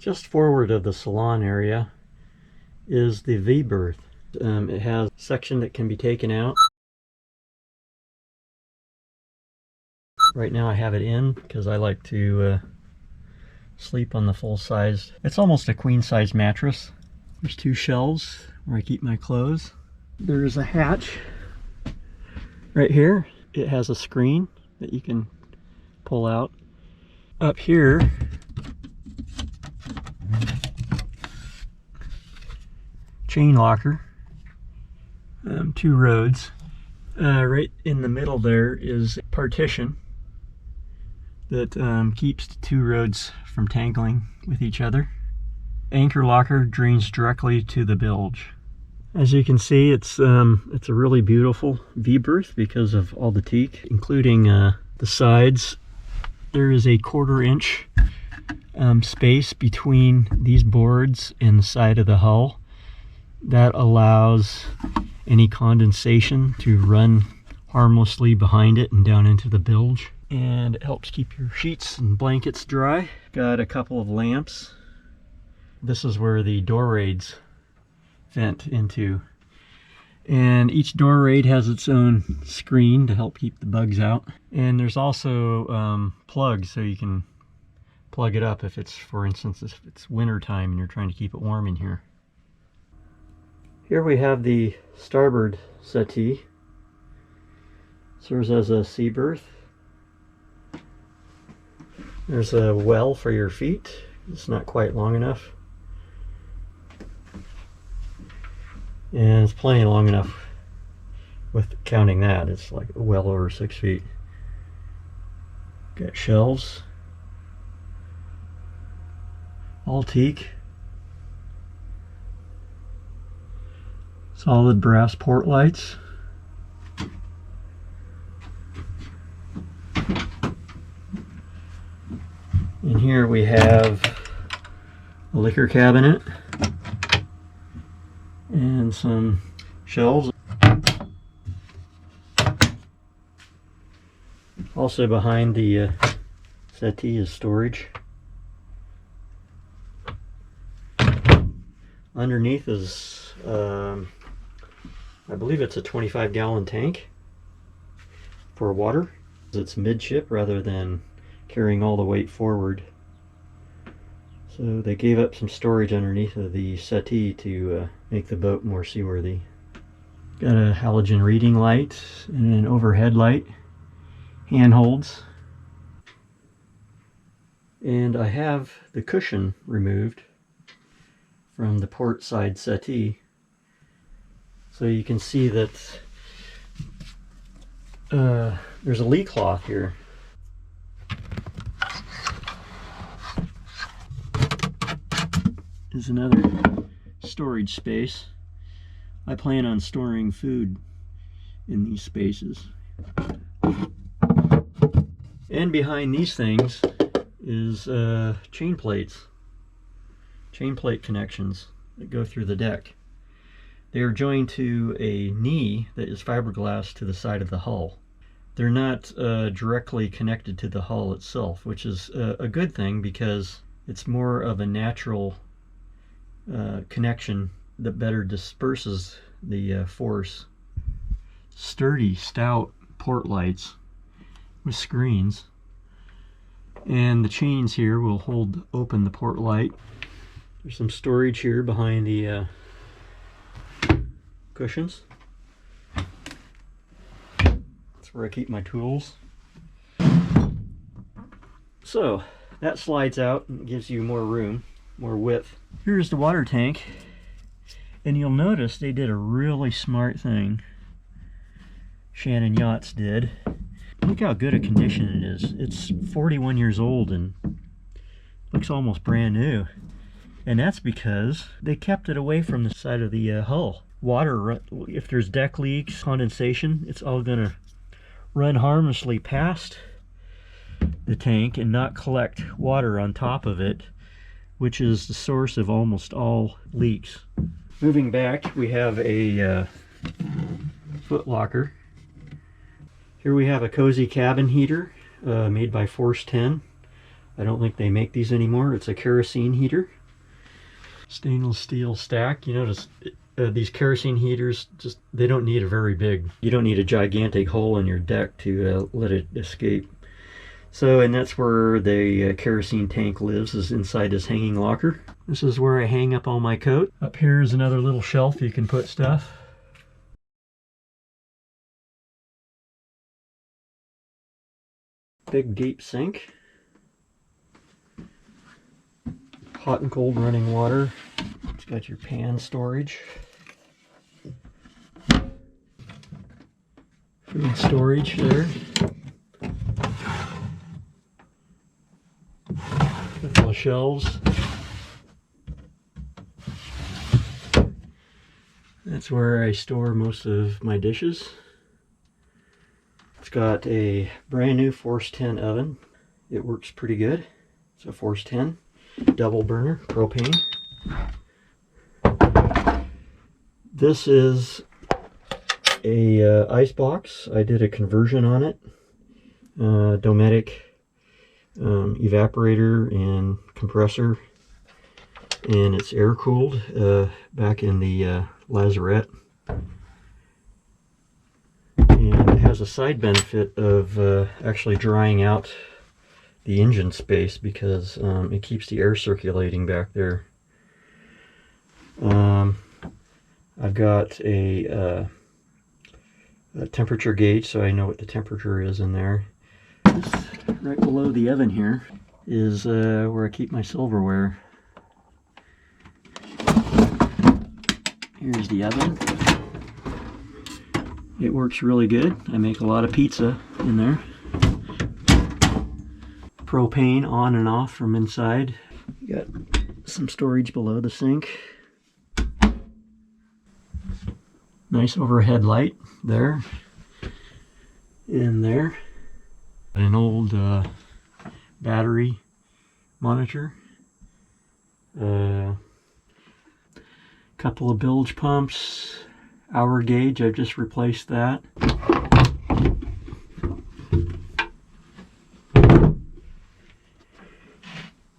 Just forward of the salon area is the V-berth. It has a section that can be taken out. Right now I have it in because I like to sleep on the full-size. It's almost a queen-size mattress. There's two shelves where I keep my clothes. There's a hatch right here. It has a screen that you can pull out. Up here, chain locker, two roads. Right in the middle there is a partition that keeps the two roads from tangling with each other. Anchor locker drains directly to the bilge. As you can see, it's a really beautiful V-berth because of all the teak, including the sides. There is a 1/4 inch space between these boards and the side of the hull. That allows any condensation to run harmlessly behind it and down into the bilge. And it helps keep your sheets and blankets dry. Got a couple of lamps. This is where the door raids vent into. And each door raid has its own screen to help keep the bugs out. And there's also plugs, so you can plug it up if it's, for instance, if it's winter time and you're trying to keep it warm in here. Here we have the starboard settee. Serves as a sea berth. There's a well for your feet. It's not quite long enough. And it's plenty long enough with counting that. It's like well over 6 feet. Got shelves. All teak. Solid brass port lights. And here we have a liquor cabinet and some shelves. Also behind the settee is storage. Underneath is, I believe it's a 25-gallon tank for water. It's midship rather than carrying all the weight forward. So they gave up some storage underneath of the settee to make the boat more seaworthy. Got a halogen reading light and an overhead light, handholds. And I have the cushion removed from the port side settee. So you can see that there's a lee cloth here. Is another storage space. I plan on storing food in these spaces. And behind these things is chain plate connections that go through the deck. They are joined to a knee that is fiberglass to the side of the hull. They're not directly connected to the hull itself, which is a good thing because it's more of a natural connection that better disperses the force. Sturdy, stout port lights with screens, and the chains here will hold open the port light. There's some storage here behind the cushions. That's where I keep my tools. So that slides out and gives you more room, more width. Here's the water tank, and you'll notice they did a really smart thing. Shannon Yachts did. Look how good a condition it is. It's 41 years old and looks almost brand new. And that's because they kept it away from the side of the hull. Water, if there's deck leaks, condensation, it's all gonna run harmlessly past the tank and not collect water on top of it, which is the source of almost all leaks. Moving back, we have a foot locker. Here we have a cozy cabin heater made by Force 10. I don't think they make these anymore. It's a kerosene heater. Stainless steel stack. You notice these kerosene heaters, they don't need a very big, you don't need a gigantic hole in your deck to let it escape. So, and that's where the kerosene tank lives, is inside this hanging locker. This is where I hang up all my coat. Up here is another little shelf you can put stuff. Big deep sink. Hot and cold running water. It's got your pan storage. Food storage there. A couple of shelves. That's where I store most of my dishes. It's got a brand new Force 10 oven. It works pretty good. It's a Force 10 double burner propane. This is a ice box. I did a conversion on it. Dometic evaporator and compressor, and it's air cooled back in the lazarette. And it has a side benefit of actually drying out the engine space, because it keeps the air circulating back there. I've got a temperature gauge, so I know what the temperature is in there. Just right below the oven here is where I keep my silverware. Here's the oven. It works really good. I make a lot of pizza in there. Propane on and off from inside. You got some storage below the sink. Nice overhead light there. In there. An old battery monitor. Couple of bilge pumps. Hour gauge, I've just replaced that.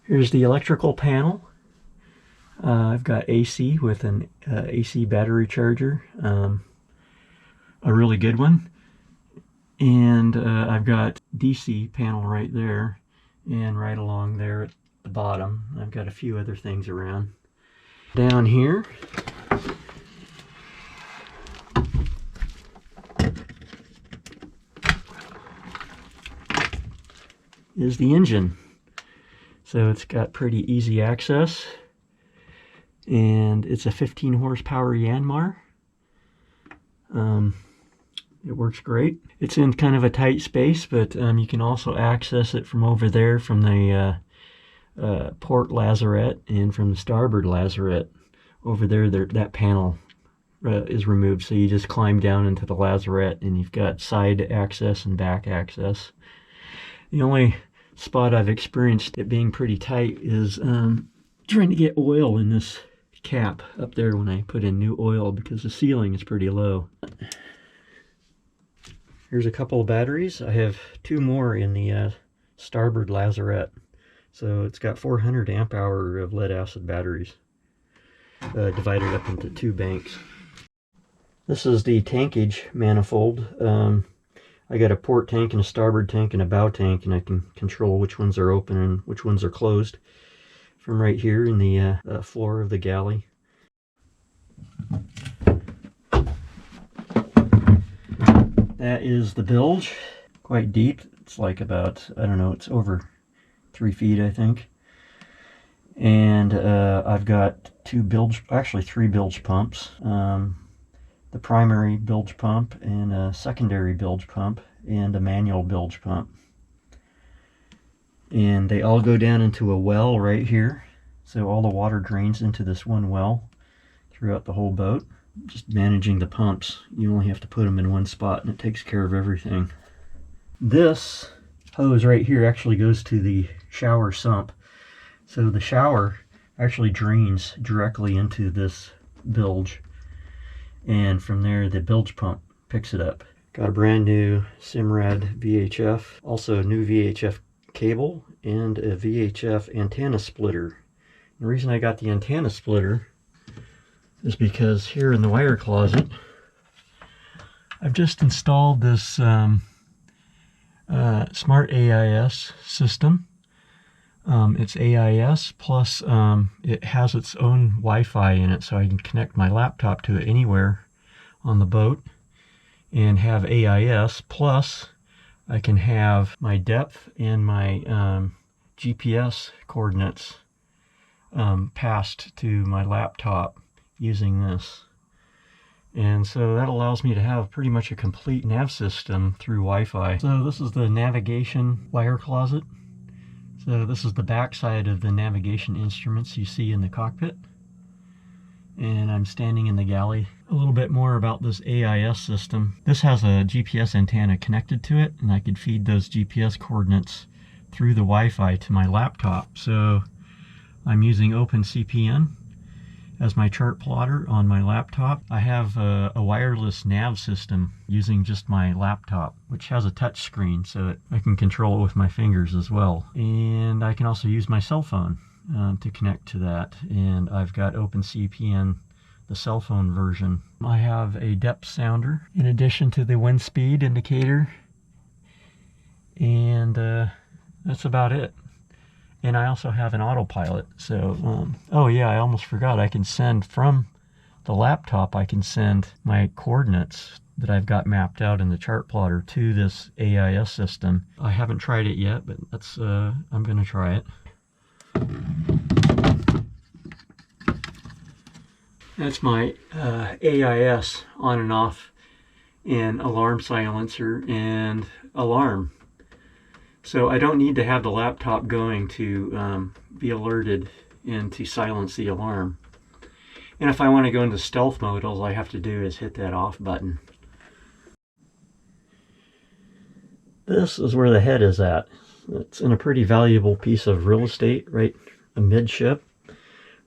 Here's the electrical panel. I've got AC with an AC battery charger, a really good one. And I've got DC panel right there, and right along there at the bottom. I've got a few other things around. Down here, is the engine. So it's got pretty easy access, and it's a 15 horsepower Yanmar. It works great. It's in kind of a tight space, but you can also access it from over there, from the port lazarette, and from the starboard lazarette. Over there, that panel is removed, so you just climb down into the lazarette, and you've got side access and back access. The only spot I've experienced it being pretty tight is trying to get oil in this cap up there when I put in new oil, because the ceiling is pretty low. Here's a couple of batteries. I have two more in the starboard lazarette. So it's got 400 amp hour of lead acid batteries divided up into two banks. This is the tankage manifold. I got a port tank and a starboard tank and a bow tank, and I can control which ones are open and which ones are closed from right here in the floor of the galley. That is the bilge. Quite deep. It's like about, I don't know, it's over 3 feet, I think. And I've got three bilge pumps. The primary bilge pump, and a secondary bilge pump, and a manual bilge pump. And they all go down into a well right here. So all the water drains into this one well throughout the whole boat. Just managing the pumps, you only have to put them in one spot, and it takes care of everything. This hose right here actually goes to the shower sump. So the shower actually drains directly into this bilge, and from there the bilge pump picks it up. Got a brand new Simrad VHF, also a new VHF cable, and a VHF antenna splitter. The reason I got the antenna splitter is because here in the wire closet, I've just installed this Smart AIS system. It's AIS plus it has its own Wi-Fi in it, so I can connect my laptop to it anywhere on the boat and have AIS, plus I can have my depth and my GPS coordinates passed to my laptop using this. And so that allows me to have pretty much a complete nav system through Wi-Fi. So this is the navigation wire closet. So this is the back side of the navigation instruments you see in the cockpit. And I'm standing in the galley. A little bit more about this AIS system. This has a GPS antenna connected to it, and I could feed those GPS coordinates through the Wi-Fi to my laptop. So I'm using OpenCPN as my chart plotter on my laptop. I have a wireless nav system using just my laptop, which has a touch screen, so I can control it with my fingers as well. And I can also use my cell phone to connect to that. And I've got OpenCPN, the cell phone version. I have a depth sounder in addition to the wind speed indicator. And that's about it. And I also have an autopilot. So, oh yeah, I almost forgot. I can send from the laptop, I can send my coordinates that I've got mapped out in the chart plotter to this AIS system. I haven't tried it yet, but that's I'm gonna try it. That's my AIS on and off, and alarm silencer and alarm. So I don't need to have the laptop going to be alerted and to silence the alarm. And if I want to go into stealth mode, all I have to do is hit that off button. This is where the head is at. It's in a pretty valuable piece of real estate right amidship,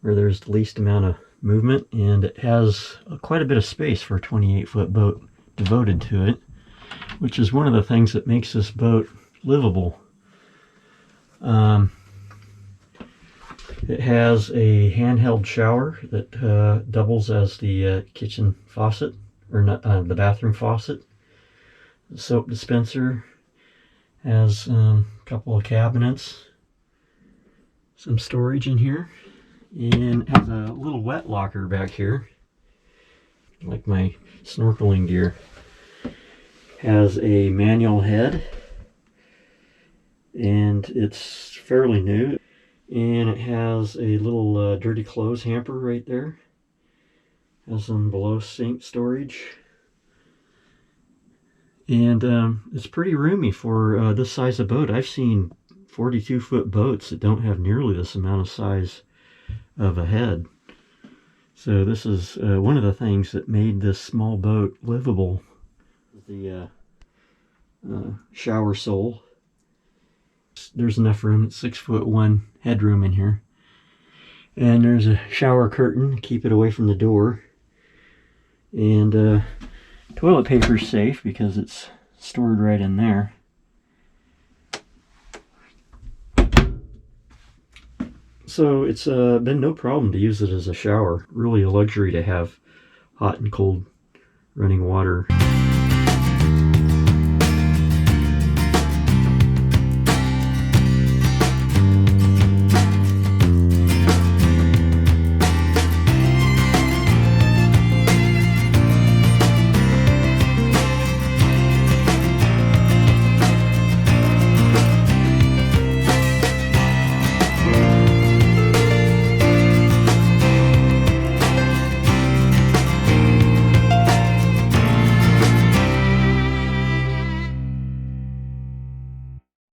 where there's the least amount of movement, and it has quite a bit of space for a 28-foot boat devoted to it, which is one of the things that makes this boat livable. It has a handheld shower that doubles as the kitchen faucet, or not, the bathroom faucet. The soap dispenser has a couple of cabinets, some storage in here, and it has a little wet locker back here, like my snorkeling gear. Has a manual head, and it's fairly new, and it has a little dirty clothes hamper right there. Has some below sink storage, and it's pretty roomy for this size of boat. I've seen 42-foot boats that don't have nearly this amount of size of a head. So this is one of the things that made this small boat livable. The shower sole. There's enough room, 6'1" headroom in here. And there's a shower curtain to keep it away from the door. And toilet paper's safe because it's stored right in there. So it's been no problem to use it as a shower. Really a luxury to have hot and cold running water.